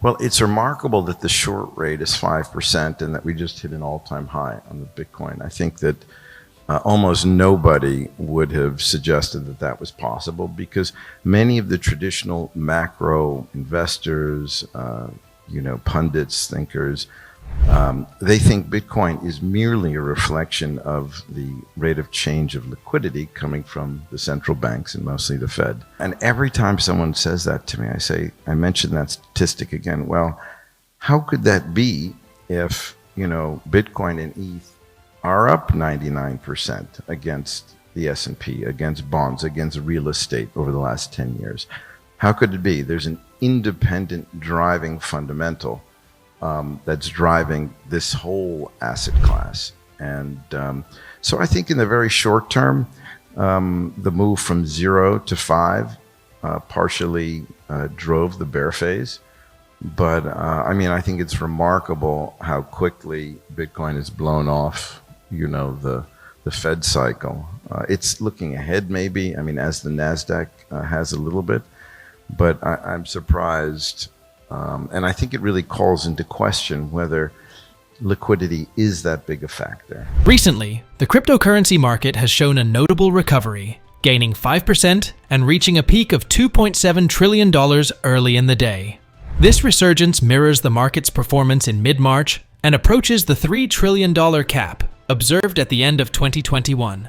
Well, it's remarkable that the short rate is 5% and that we just hit an all-time high on the Bitcoin. I think that almost nobody would have suggested that that was possible because many of the traditional macro investors, pundits, thinkers, they think Bitcoin is merely a reflection of the rate of change of liquidity coming from the central banks and mostly the Fed. And every time someone says that to me, I mention that statistic again. Well, how could that be if, Bitcoin and ETH are up 99% against the S&P, against bonds, against real estate over the last 10 years? How could it be? There's an independent driving fundamental that's driving this whole asset class. And so I think in the very short term, the move from 0 to 5 partially drove the bear phase. But I think it's remarkable how quickly Bitcoin has blown off, the Fed cycle. It's looking ahead maybe, as the NASDAQ has a little bit, but I'm surprised. And I think it really calls into question whether liquidity is that big a factor. Recently, the cryptocurrency market has shown a notable recovery, gaining 5% and reaching a peak of $2.7 trillion early in the day. This resurgence mirrors the market's performance in mid-March and approaches the $3 trillion cap observed at the end of 2021.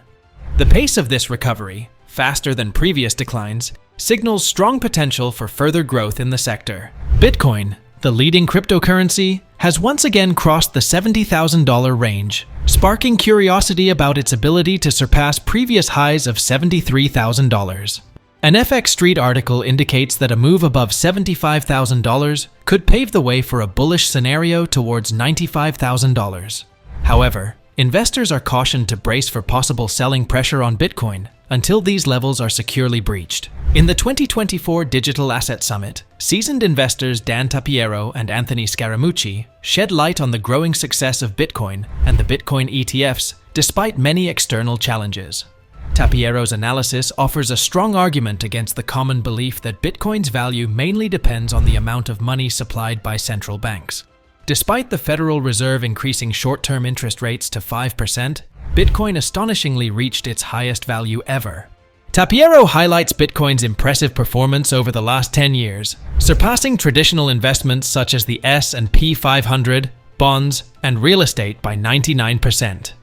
The pace of this recovery, faster than previous declines, signals strong potential for further growth in the sector. Bitcoin, the leading cryptocurrency, has once again crossed the $70,000 range, sparking curiosity about its ability to surpass previous highs of $73,000. An FX Street article indicates that a move above $75,000 could pave the way for a bullish scenario towards $95,000. However, investors are cautioned to brace for possible selling pressure on Bitcoin until these levels are securely breached. In the 2024 Digital Asset Summit, seasoned investors Dan Tapiero and Anthony Scaramucci shed light on the growing success of Bitcoin and the Bitcoin ETFs despite many external challenges. Tapiero's analysis offers a strong argument against the common belief that Bitcoin's value mainly depends on the amount of money supplied by central banks. Despite the Federal Reserve increasing short-term interest rates to 5%, Bitcoin astonishingly reached its highest value ever. Tapiero highlights Bitcoin's impressive performance over the last 10 years, surpassing traditional investments such as the S&P 500, bonds, and real estate by 99%.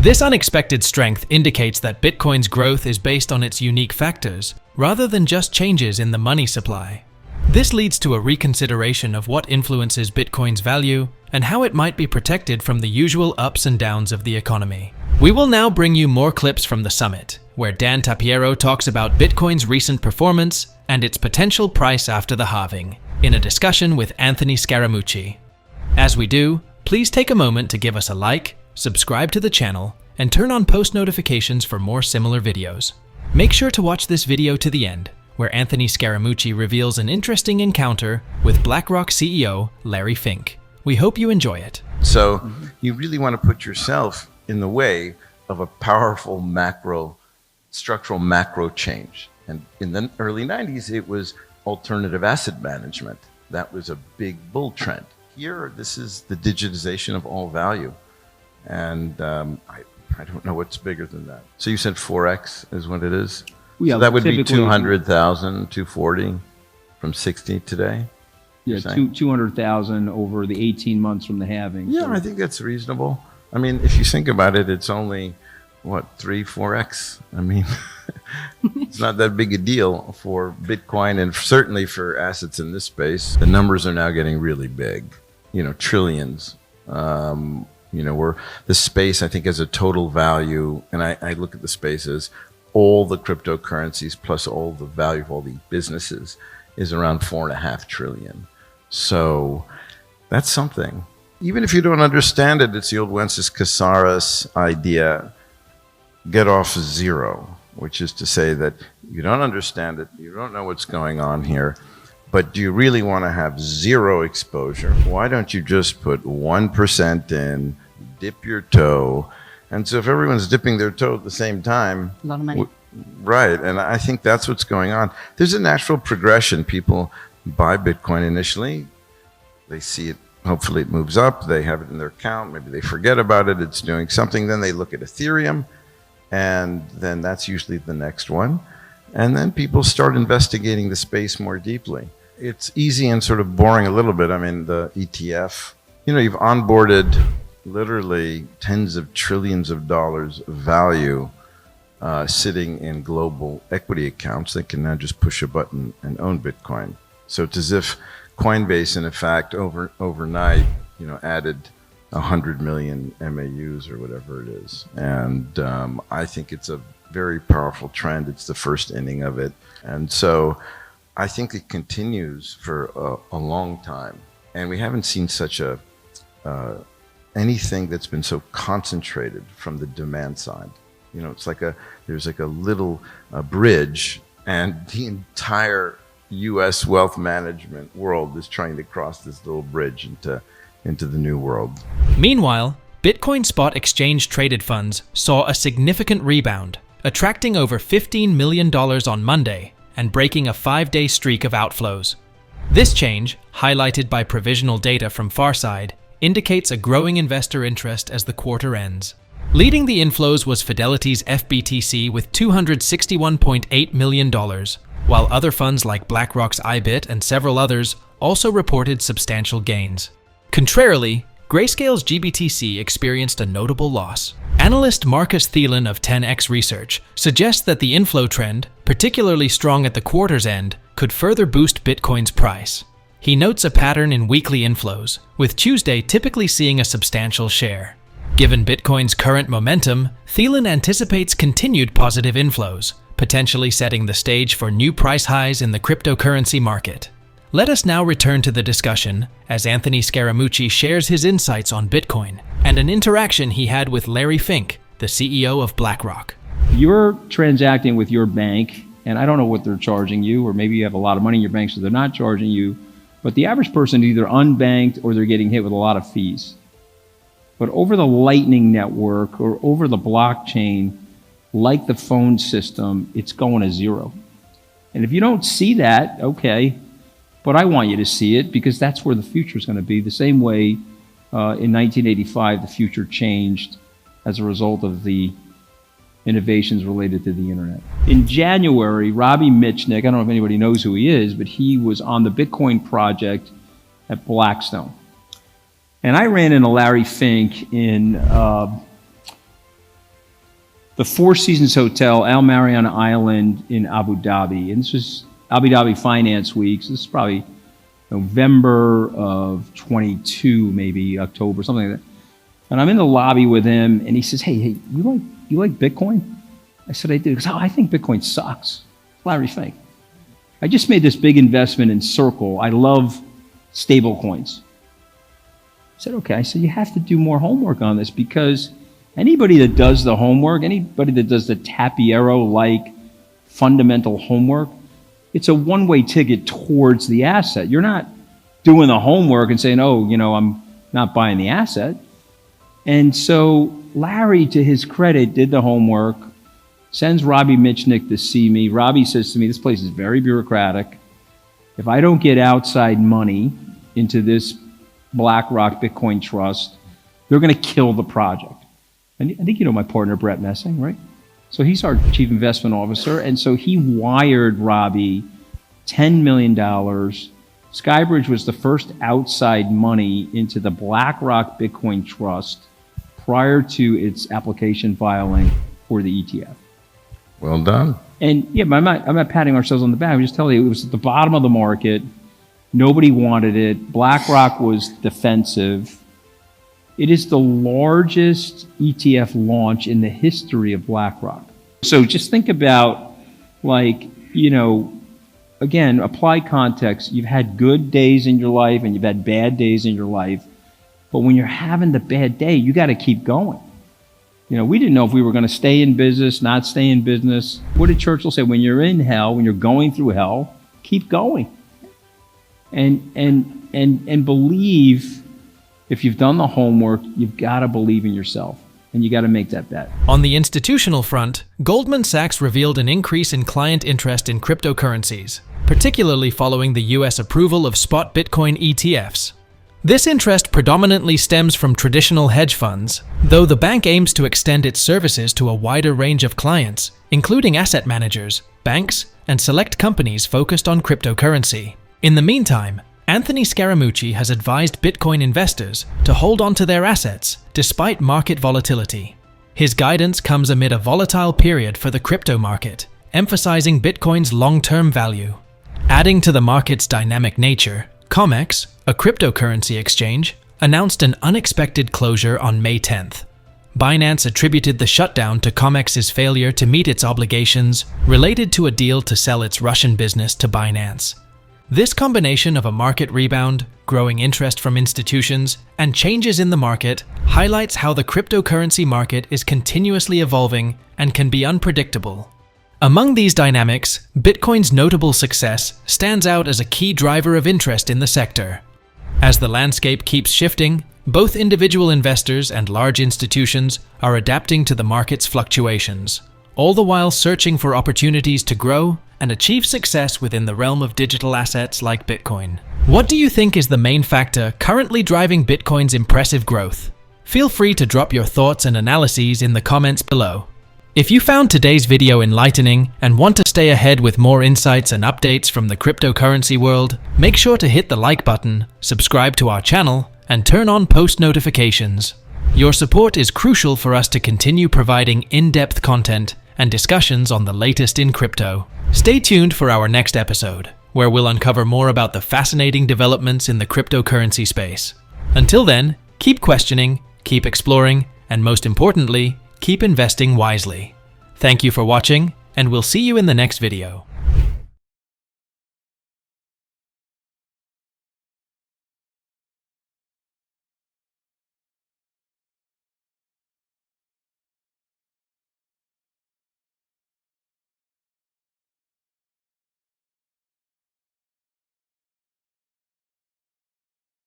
This unexpected strength indicates that Bitcoin's growth is based on its unique factors, rather than just changes in the money supply. This leads to a reconsideration of what influences Bitcoin's value and how it might be protected from the usual ups and downs of the economy. We will now bring you more clips from the summit, where Dan Tapiero talks about Bitcoin's recent performance and its potential price after the halving, in a discussion with Anthony Scaramucci. As we do, please take a moment to give us a like, subscribe to the channel, and turn on post notifications for more similar videos. Make sure to watch this video to the end, where Anthony Scaramucci reveals an interesting encounter with BlackRock CEO Larry Fink. We hope you enjoy it. So you really want to put yourself in the way of a powerful structural macro change. And in the early 90s, it was alternative asset management. That was a big bull trend. Here, this is the digitization of all value. And I don't know what's bigger than that. So you said 4x is what it is? Yeah, so that would be 200,000, 240 from 60 today? Yeah, 200,000 over the 18 months from the halving. Yeah, so. I think that's reasonable. If you think about it, it's only, 3-4x? It's not that big a deal for Bitcoin and certainly for assets in this space. The numbers are now getting really big, trillions. Where the space, I think, has a total value, and I look at the space as all the cryptocurrencies plus all the value of all the businesses is around 4.5 trillion. So that's something. Even if you don't understand it, it's the old Wences Casares idea, get off zero, which is to say that you don't understand it, you don't know what's going on here, but do you really want to have zero exposure? Why don't you just put 1% in, dip your toe? And so if everyone's dipping their toe at the same time, a lot of money. Right, and I think that's what's going on. There's a natural progression. People buy Bitcoin initially, They see it, hopefully it moves up, they have it in their account, maybe they forget about it, it's doing something, then they look at Ethereum, and then that's usually the next one. And then people start investigating the space more deeply. It's easy and sort of boring a little bit. I mean, the ETF, you've onboarded literally tens of trillions of dollars of value sitting in global equity accounts that can now just push a button and own Bitcoin. So it's as if Coinbase, in fact, overnight, added 100 million MAUs or whatever it is. And I think it's a very powerful trend. It's the first inning of it. And so I think it continues for a long time. And we haven't seen such anything that's been so concentrated from the demand side. It's like there's a little bridge, and the entire U.S. wealth management world is trying to cross this little bridge into the new world. Meanwhile, Bitcoin spot exchange traded funds saw a significant rebound, attracting over $15 million on Monday and breaking a 5-day streak of outflows. This change, highlighted by provisional data from Farside, indicates a growing investor interest as the quarter ends. Leading the inflows was Fidelity's FBTC with $261.8 million, while other funds like BlackRock's IBIT and several others also reported substantial gains. Contrarily, Grayscale's GBTC experienced a notable loss. Analyst Marcus Thielen of 10x Research suggests that the inflow trend, particularly strong at the quarter's end, could further boost Bitcoin's price. He notes a pattern in weekly inflows, with Tuesday typically seeing a substantial share. Given Bitcoin's current momentum, Thielen anticipates continued positive inflows, potentially setting the stage for new price highs in the cryptocurrency market. Let us now return to the discussion as Anthony Scaramucci shares his insights on Bitcoin and an interaction he had with Larry Fink, the CEO of BlackRock. You're transacting with your bank, and I don't know what they're charging you, or maybe you have a lot of money in your bank so they're not charging you, but the average person is either unbanked or they're getting hit with a lot of fees. But over the Lightning Network or over the blockchain, like the phone system, it's going to zero. And if you don't see that, okay, but I want you to see it because that's where the future is going to be. The same way in 1985, the future changed as a result of the innovations related to the internet. In January, Robbie Mitchnick, I don't know if anybody knows who he is, but he was on the Bitcoin project at Blackstone. And I ran into Larry Fink in the Four Seasons Hotel, Al Mariana Island in Abu Dhabi. And this was Abu Dhabi Finance Week. So this is probably November of 22, maybe October, something like that. And I'm in the lobby with him, and he says, hey, you like Bitcoin? I said, I do. He goes, oh, I think Bitcoin sucks. Larry Fink. I just made this big investment in Circle. I love stable coins. I said, okay. I said, you have to do more homework on this because anybody that does the homework, anybody that does the Tapiero-like fundamental homework, it's a one-way ticket towards the asset. You're not doing the homework and saying, oh, I'm not buying the asset. And so Larry, to his credit, did the homework, sends Robbie Mitchnick to see me. Robbie says to me, this place is very bureaucratic. If I don't get outside money into this BlackRock Bitcoin Trust, they're going to kill the project. And I think you know my partner, Brett Messing, right? So he's our chief investment officer. And so he wired Robbie $10 million. Skybridge was the first outside money into the BlackRock Bitcoin Trust prior to its application filing for the ETF. Well done. And yeah, but I'm not patting ourselves on the back. I'm just telling you, it was at the bottom of the market. Nobody wanted it. BlackRock was defensive. It is the largest ETF launch in the history of BlackRock. So just think about, again, apply context. You've had good days in your life and you've had bad days in your life. But when you're having the bad day, you got to keep going. We didn't know if we were going to stay in business, not stay in business. What did Churchill say? When you're in hell, when you're going through hell, keep going. And believe, if you've done the homework, you've got to believe in yourself. And you got to make that bet. On the institutional front, Goldman Sachs revealed an increase in client interest in cryptocurrencies, particularly following the US approval of spot Bitcoin ETFs. This interest predominantly stems from traditional hedge funds, though the bank aims to extend its services to a wider range of clients, including asset managers, banks, and select companies focused on cryptocurrency. In the meantime, Anthony Scaramucci has advised Bitcoin investors to hold on to their assets despite market volatility. His guidance comes amid a volatile period for the crypto market, emphasizing Bitcoin's long-term value. Adding to the market's dynamic nature, COMEX, a cryptocurrency exchange, announced an unexpected closure on May 10th. Binance attributed the shutdown to COMEX's failure to meet its obligations related to a deal to sell its Russian business to Binance. This combination of a market rebound, growing interest from institutions, and changes in the market highlights how the cryptocurrency market is continuously evolving and can be unpredictable. Among these dynamics, Bitcoin's notable success stands out as a key driver of interest in the sector. As the landscape keeps shifting, both individual investors and large institutions are adapting to the market's fluctuations, all the while searching for opportunities to grow and achieve success within the realm of digital assets like Bitcoin. What do you think is the main factor currently driving Bitcoin's impressive growth? Feel free to drop your thoughts and analyses in the comments below. If you found today's video enlightening and want to stay ahead with more insights and updates from the cryptocurrency world, make sure to hit the like button, subscribe to our channel, and turn on post notifications. Your support is crucial for us to continue providing in-depth content and discussions on the latest in crypto. Stay tuned for our next episode, where we'll uncover more about the fascinating developments in the cryptocurrency space. Until then, keep questioning, keep exploring, and most importantly, keep investing wisely. Thank you for watching, and we'll see you in the next video.